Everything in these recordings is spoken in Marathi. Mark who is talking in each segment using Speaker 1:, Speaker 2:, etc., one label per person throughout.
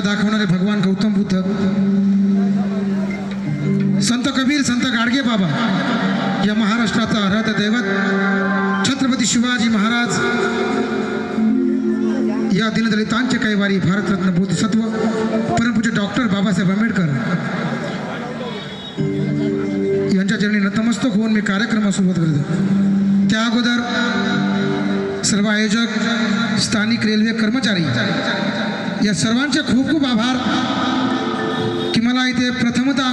Speaker 1: दाखवणारे भगवान गौतम बुद्ध, संत कबीर, संत गाडगे बाबा, या महाराष्ट्राचा आराध्य दैवत छत्रपती शिवाजी महाराज, या दीनदलितांचे कैवारी भारतरत्न बोधिसत्व परमपूज्य डॉक्टर बाबासाहेब आंबेडकर यांच्या चरणी नतमस्तक होऊन मी कार्यक्रमास सुरुवात करतो. त्या अगोदर सर्व आयोजक, स्थानिक रेल्वे कर्मचारी या सर्वांचे खूप खूप आभार की मला इथे प्रथमतः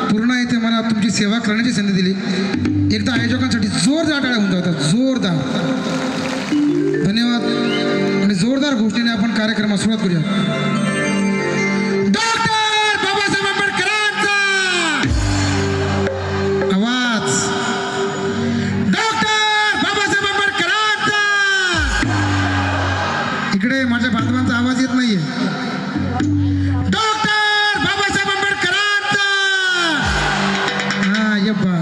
Speaker 1: पूर्ण इथे मला तुमची सेवा करण्याची संधी दिली. एकदा आयोजकांसाठी जोरदार टाळ्या होऊन जातात, जोरदार धन्यवाद. आणि जोरदार घोषणेने आपण कार्यक्रमास सुरुवात करूया. डॉक्टर बाबासाहेब आंबेडकरांचा आवाज, डॉक्टर बाबासाहेब आंबेडकरांचा. इकडे माझ्या बांधवांचा आवाज येत नाहीये. डॉक्टर बाबासाहेब आंबेडकरांचा. हा यब्बा.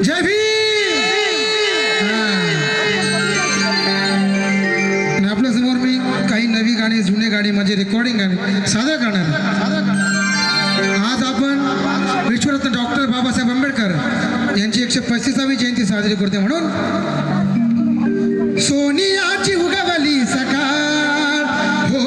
Speaker 1: जय भीम. आपल्या समोर मी काही नवी गाणी, जुने गाणी, म्हणजे रेकॉर्डिंग गाणी सादर करणार. आज आपण विश्वरत्न डॉक्टर बाबासाहेब आंबेडकर यांची 135वी जयंती साजरी करते. म्हणून सोनियाची उगवली सकाळ हो,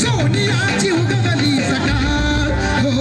Speaker 1: सोनियाची उगवली सकाळ हो.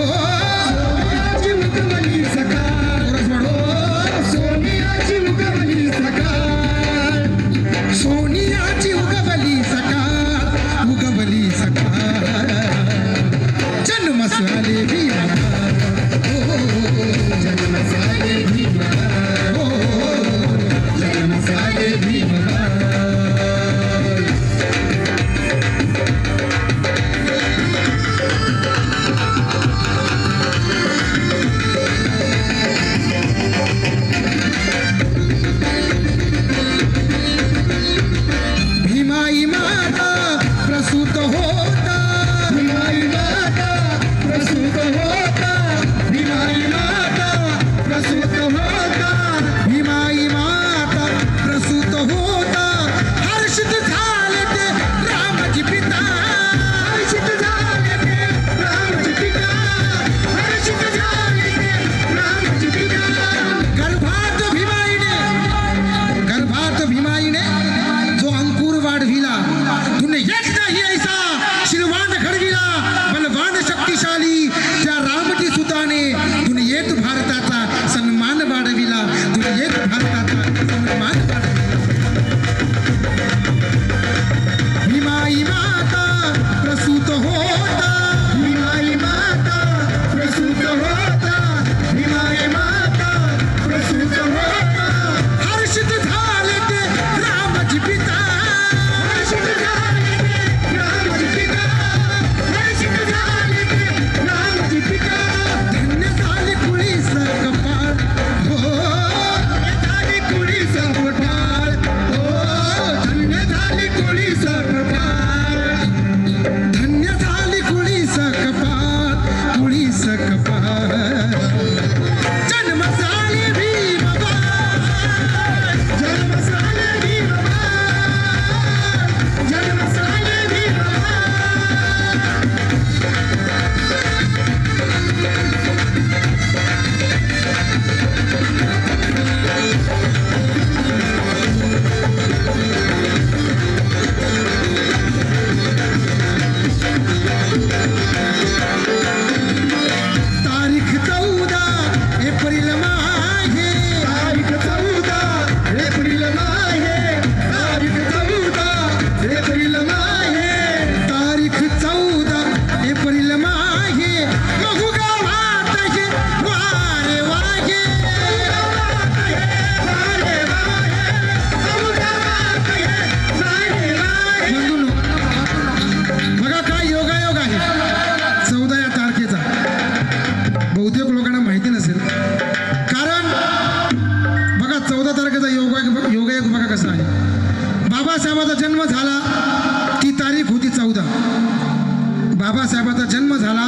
Speaker 1: झाला.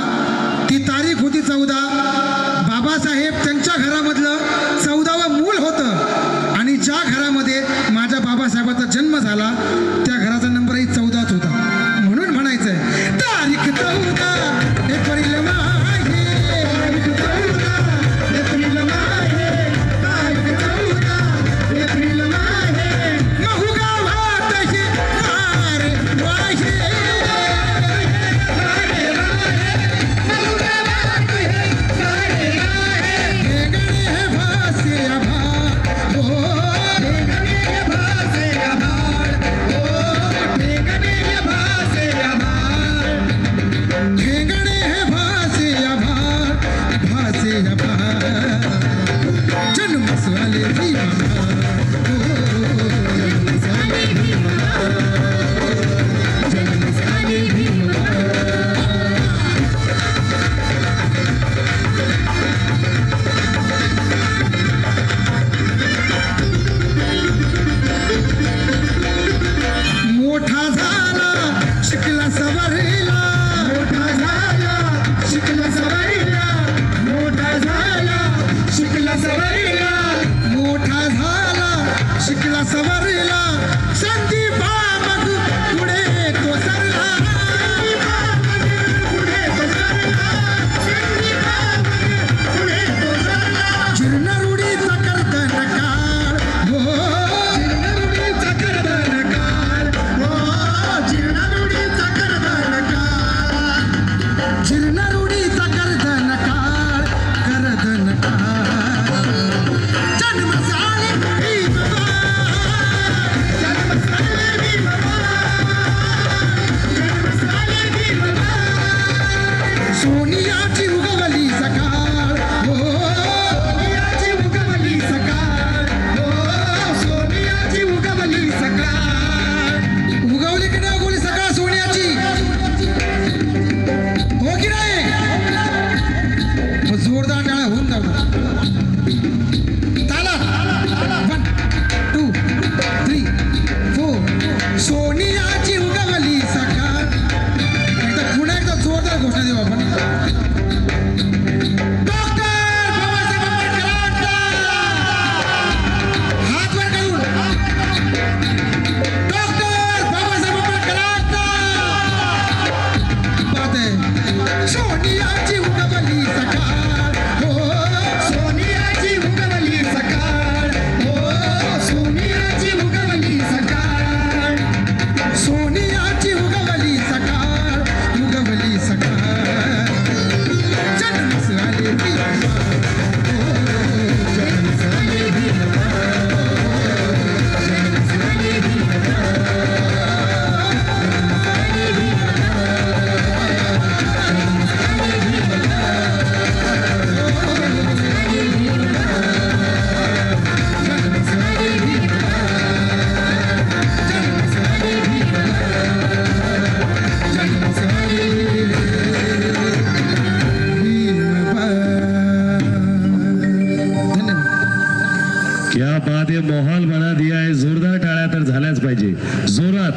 Speaker 1: ती तारीख होती 14. बाबासाहेब त्यांच्या घरामधलं 14वं मूल होतं आणि ज्या घरामध्ये माझ्या बाबासाहेबाचा जन्म झाला त्या घराचा नंबरही 14च होता. म्हणून म्हणायचंय तारीख 14 एप्रिल माहे, तारीख 14 एप्रिल माहे, तारीख 14 एप्रिल माहे, महू गावात हे वारे वाहे, वारे वाहे, महू गावात हे वारे वाहे, गणे भासे आभाळ, हो गणे भासे आभाळ, हो गणे भासे आभाळ, ठेंगणे भासे आभाळ, भासे आभाळ, जन्मस आले भीमा, हो जन्मस आले भीमा, जन्मस आले भीमा. मोठा झाला शिकला सवरला, मोठा झाला शिकला सवरला, मोठा झाला शिकला सवरला, मोठा झाला शिकला सवरला, संदीपा मग पुढे तो सरला, पुढे तो सरला, संदीपा मग पुढे तो सरला, जीर्ण रूढीचा कर्तन काळ, हो जीर्ण रूढीचा कर्तन काळ, हो जीर्ण रूढीचा कर्तन काळ, जीर्ण रूढीचा कर्तन काळ, कर्तन काळ, जन्म झाले भीमवा, जन्म झाले भीमवा, जन्म झाले भीमवा, सोनियाची उगवली सकाळ, हो सोनियाची उगवली सकाळ, हो सोनियाची उगवली सकाळ, उगवली की नाही उगवली सकाळ सोनियाची, हो की नाही? मग जोरदार टाळ्या होऊन जाऊ. ताला 1 2 3 4 सोनियाची उगवली सकाळ. एकदा पुन्हा एकदा जोरदार घोषणा देऊ आपण. डॉक्टर बाबासाहेब आंबेडकरांचा हात वर करून, डॉक्टर बाबासाहेब आंबेडकरांचा बात आहे. सोनियाची उगवली सकाळ, हो सोनियाची उगवली सकाळ, हो सोनियाची उगवली सकाळ, सोनियाची उगवली सकाळ, उगवली सकाळ, जन्मस आले भीमा, हो जन्मस आले भीमा, जन्मस आले भीमा, जन्मस आले भीमा, जन्मस आले भीमा, जन्मस आले भीमा, जन्मस आले भीमा, जन्मस आले भीमा, जन्मस आले भीमा. धन्यवाद.
Speaker 2: क्या बात है, माहौल बना दिया है. जोरदार टाळ्या तर झाल्याच पाहिजे, जोरात.